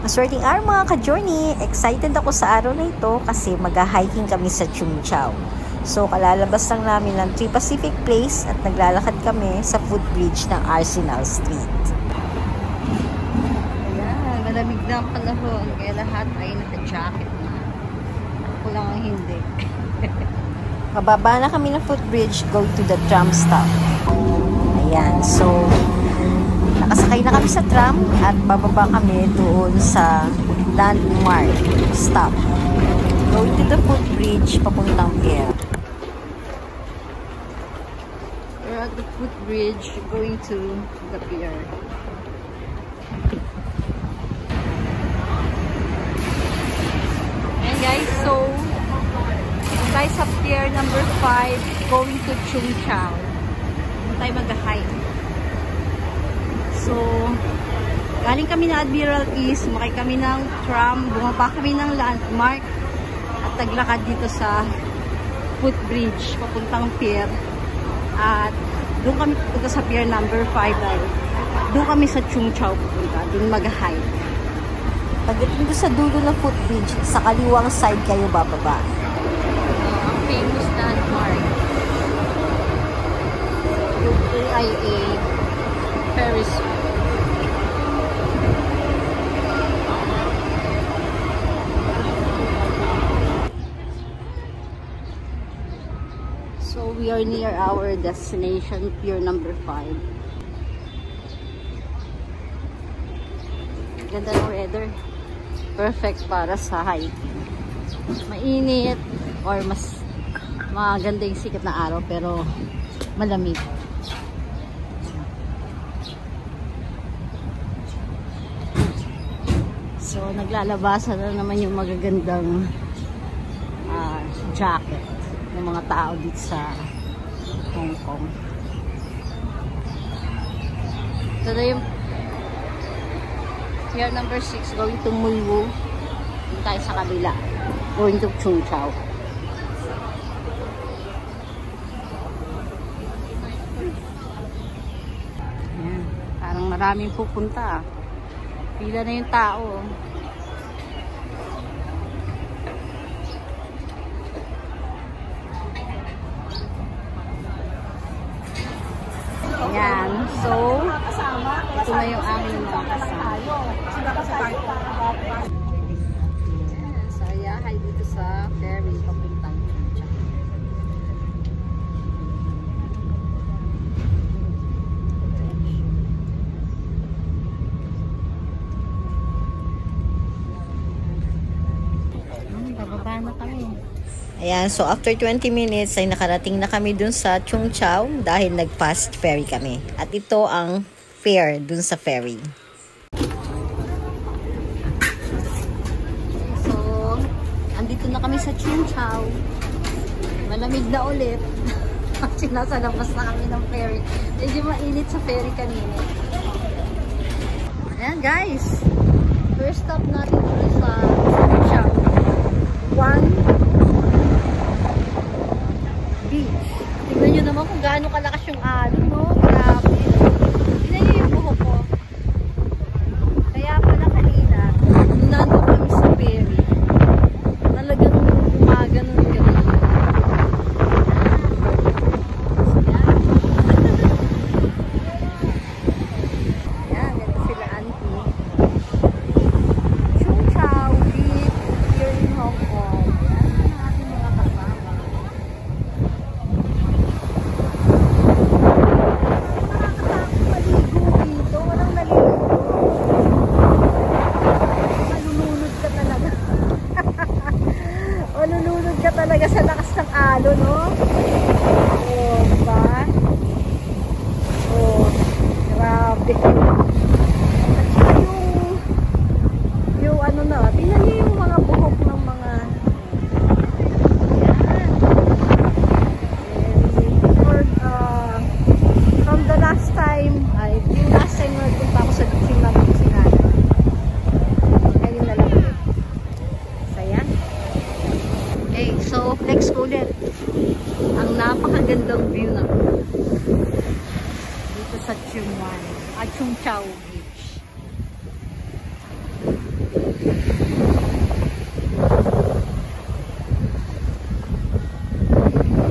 Maswerteng araw mga ka-journey! Excited ako sa araw na ito kasi mag-hiking kami sa Cheung Chau. So kalalabas lang namin ng Tri Pacific Place at naglalakad kami sa footbridge ng Arsenal Street. Ayan, malamig na ang panahon kaya lahat ay naka-jacket na. Ako lang ang hindi. Mababa na kami ng footbridge, go to the tram stop. Ayan, so nakasakay na kami sa tram at bababa kami doon sa landmark stop. Going to the footbridge papuntang pier. We're at the footbridge going to the pier. And guys, so tayo sa pier number 5 going to Cheung Chau. Tayo mag-hike. So, galing kami na Admiral East, sumakay kami ng tram, bumaba kami ng landmark at naglakad dito sa footbridge papuntang pier. At doon kami pupunta sa pier number 5 dahil doon kami sa Cheung Chau pupunta, doon mag-hike. Pagdating doon sa dulo ng footbridge, sa kaliwang side kayo bababa. Ang famous landmark, yung AIA Ferris. So we are near our destination, pier number 5. Ganda ng weather. Perfect para sa hike. Mainit or mas maganda yung sikat na araw pero malamig. So naglalabasan na naman yung magagandang jacket ng mga tao dito sa Hong Kong. Ito na yung pier number 6 going to Mui Wu. Dito tayo sa kabila. Going to Cheung Chau. Ayan. Parang maraming pupunta. Pila na yung tao. Ayan. So, ito na yung aming mga kasama. So, ayahay dito sa ferry papuntang Cheung Chau. Bababa na kami. Ayan, so after 20 minutes ay nakarating na kami dun sa Cheung Chau dahil nag-fast ferry kami. At ito ang fare dun sa ferry. So, andito na kami sa Cheung Chau. Malamig na ulit. Kasi nasa labas na kami ng ferry. Medyo mainit sa ferry kanina. Ayan guys. First stop natin dito sa Cheung Chau. Beach. Tignan nyo naman kung gaano kalakas yung alon, no? Grabe. Tignan nyo yung buhok ko. Kaya pala kanina, nung nandun kami sa ferry, talagang gumaganon kami. Yan, ganito sila auntie. Cheung Chau Beach here in Hong Kong. Yan ang ating mga kasama. na ako. Dito sa Chungwan. Chung Chau Beach.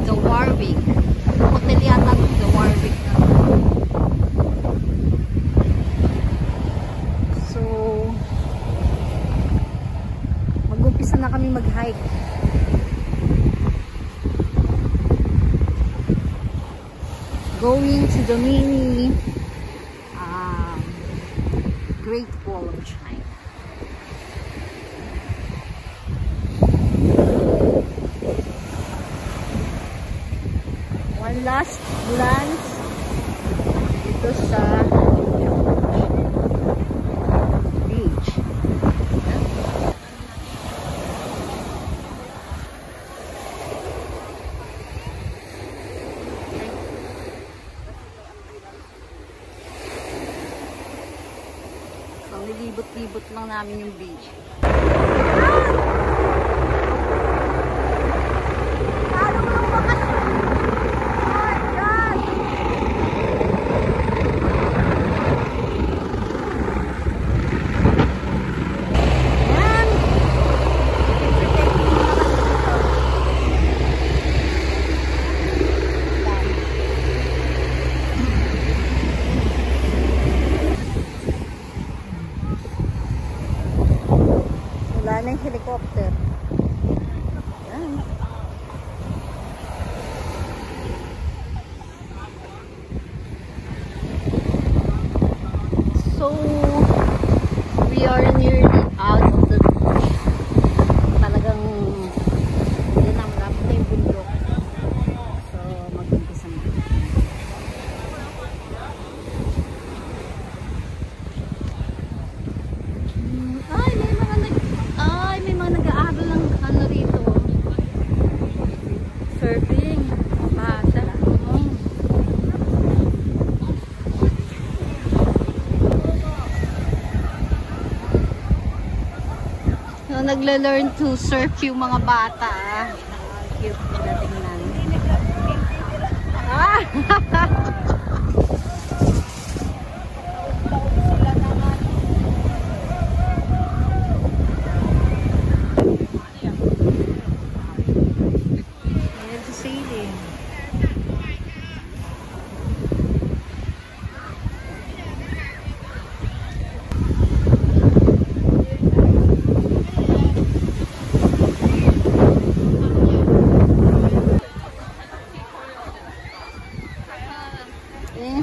The Warwick. Hotel yata The Warwick na. So, mag-umpisa na kami mag-hike. Going to the mini Great Wall of China. One last glance dito sa beach. So, nilibot-libot lang namin yung beach. Wala na yung helicopter. Yan. So, we are nearly out of the beach. Talagang yan ang malapit na yung bundok. So, mag-umpisa na. May mga nag-aaral ng ano rito. Surfing. Bata. So, nagle-learn to surf yung mga bata. Cute nila tingnan.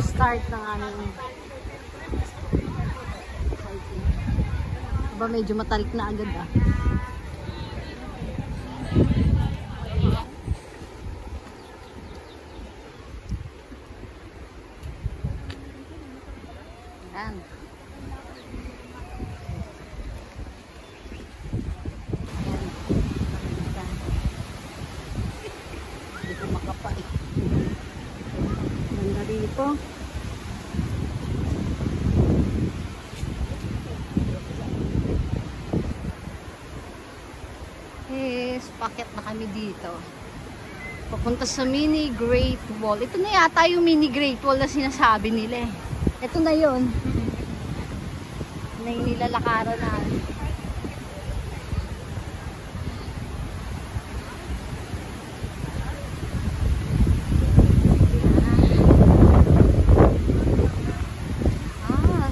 Start ng aming hiking. Aba, medyo matarik na agad ah. Yan. Hindi ko makapa eh. Ganda rito. Paket na kami dito. Papunta sa mini Great Wall. Ito na yata yung mini Great Wall na sinasabi nila eh. Ito na yun. Na yung nilalakaran na.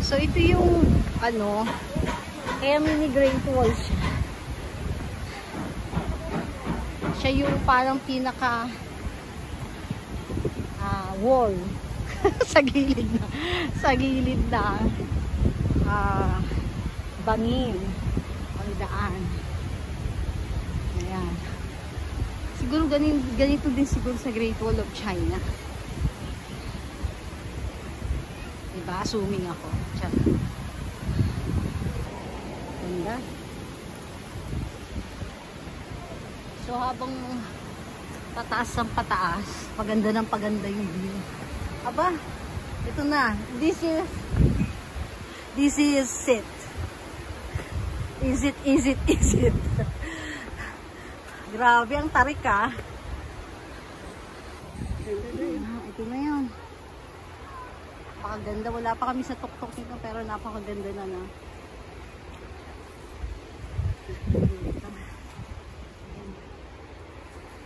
So ito yung ano, kaya mini Great Wall siya. Siya yung parang pinaka wall sa gilid na bangin ang daan. Ayan. Siguro ganito din siguro sa Great Wall of China. Diba? Assuming ako. Tiyan. Ganda. So habang pataas ang pataas, paganda ng paganda yung view. Aba, ito na. This is it. Is it? Grabe ang tarik ah. ito na yun. Napakaganda. Wala pa kami sa tuktok nito pero napakaganda na na.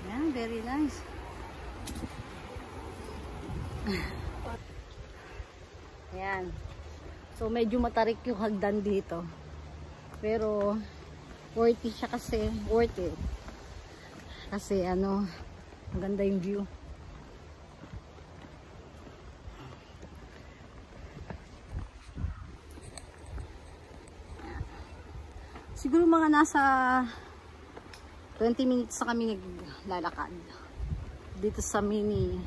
Yan, very nice. Ayan. So medyo matarik yung hagdan dito. Pero worth it siya kasi. Worth it. Kasi ano, maganda yung view. Siguro mga nasa 20 minutes na kami naglalakad dito sa mini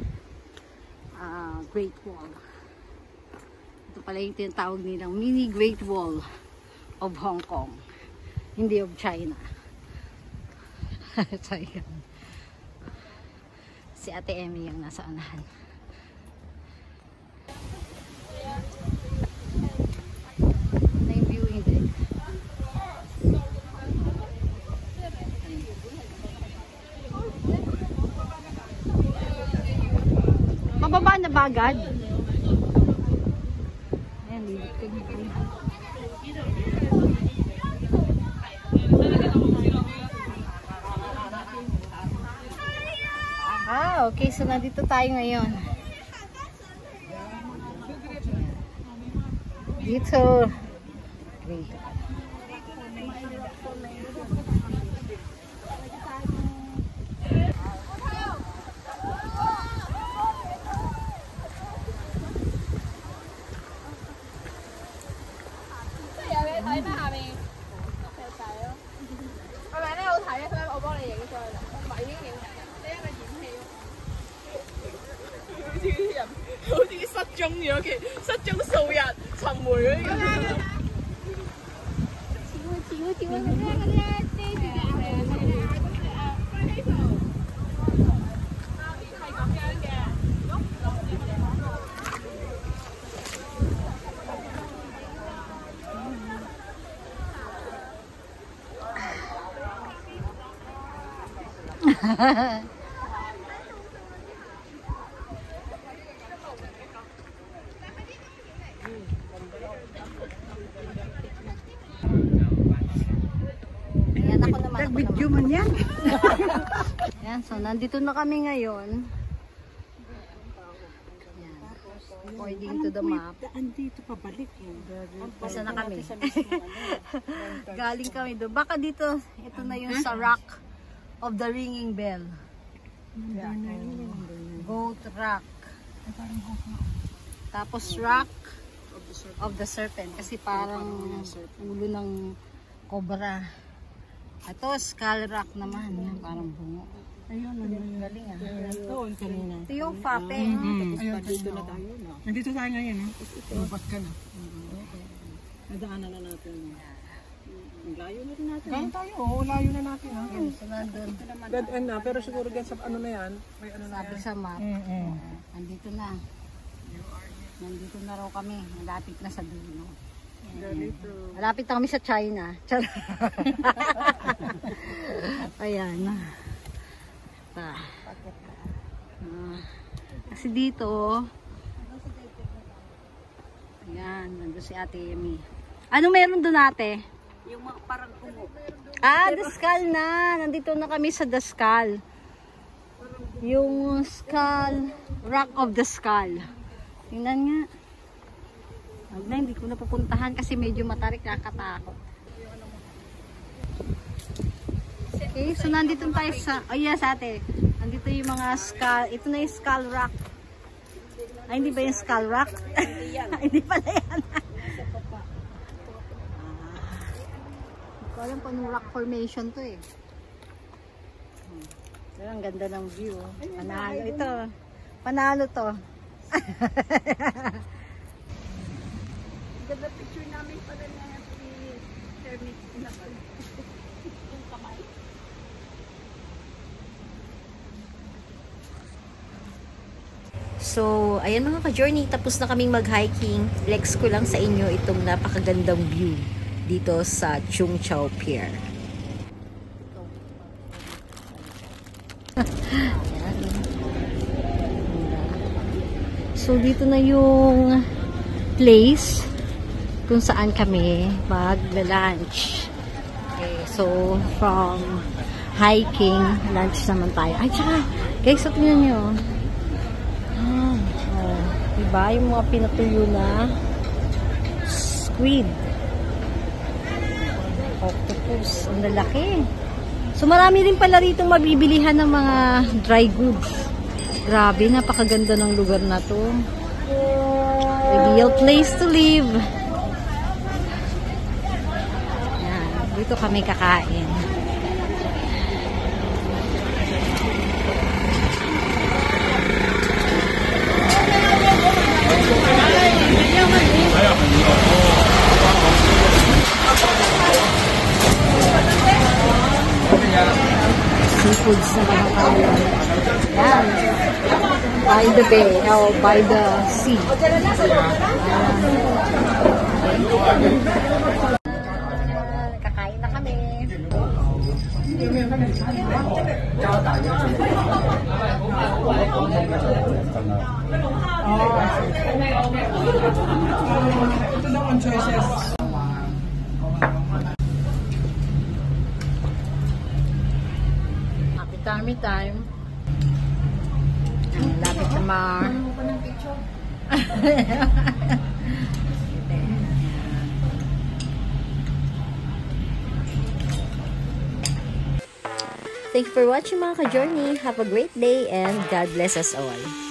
Great Wall. Ito pala yung tinatawag nilang mini Great Wall of Hong Kong, hindi of China. Si Ate Emmy yung nasa unahan. Na yung view, hindi. Mababa na ba agad? Ayan, lilit ko dito. Okay. So, nandito tayo ngayon. Dito. Great. Nag-video man yan. Yan, so nandito na kami ngayon. Yan. According to the map. Andito pabalik eh. Basta na kami. Galing kami doon. Baka dito, ito na yung sa Rock of the Ringing Bell. Goat Rock. Tapos Rock of the Serpent. Kasi parang ulo ng cobra. Ito, Skull Rock naman. Yan, parang bungo. Ayun, galing ah. Ito yung Fape. Ayun, dito na tayo. Nandito tayo ngayon. Lumpas ka na. Nadaanan na natin. Layo na rin natin. Gano'n tayo, layo na natin. So, nandun. Dead end na, pero siguro dyan sa ano na yan. May ano na Sabi yan. sa map. Nandito na. Nandito na raw kami. Malapit na sa dulo. Malapit na kami sa China. Ayan. Kasi dito, ayan, nandun si Ate Emmy. Ano meron doon ate? Yung mga parang kumo. Daskal na. Nandito na kami sa Daskal. Yung Skull, Rock of the Skull. Tingnan nga. Hindi ko na pupuntahan kasi medyo matarik, nakakatakot. Okay, so nandito tayo sa, yes ate, nandito yung mga skull, ito na yung Skull Rock. Ay, hindi ba yung Skull Rock? Hindi pala yan. Hindi ko alam kung rock formation to eh. Pero ang ganda ng view. Panalo ito. Panalo to. Ganda picture namin pala na si Hermit na pala. Yung kamay. So, ayan mga ka-journey, tapos na kaming mag-hiking. Flex ko lang sa inyo itong napakagandang view dito sa Chung Chau Pier. So, dito na yung place kung saan kami mag-lunch. Okay, so, from hiking, lunch naman tayo. Ay, tsaka, guys, so tingnan nyo. Diba? Yung mga pinatuyo na squid. Octopus. Ang lalaki. So, marami rin pala rito mabibilihan ng mga dry goods. Grabe, napakaganda ng lugar na to. Ideal place to live. Yan. Dito kami kakain. Seafoods na nakakain. Yan. By the bay, or by the sea. Kakain na kami. Ito daw ang choices. Happy tummy time. Lapit na mar. Thank you for watching mga ka-journey. Have a great day and God bless us all.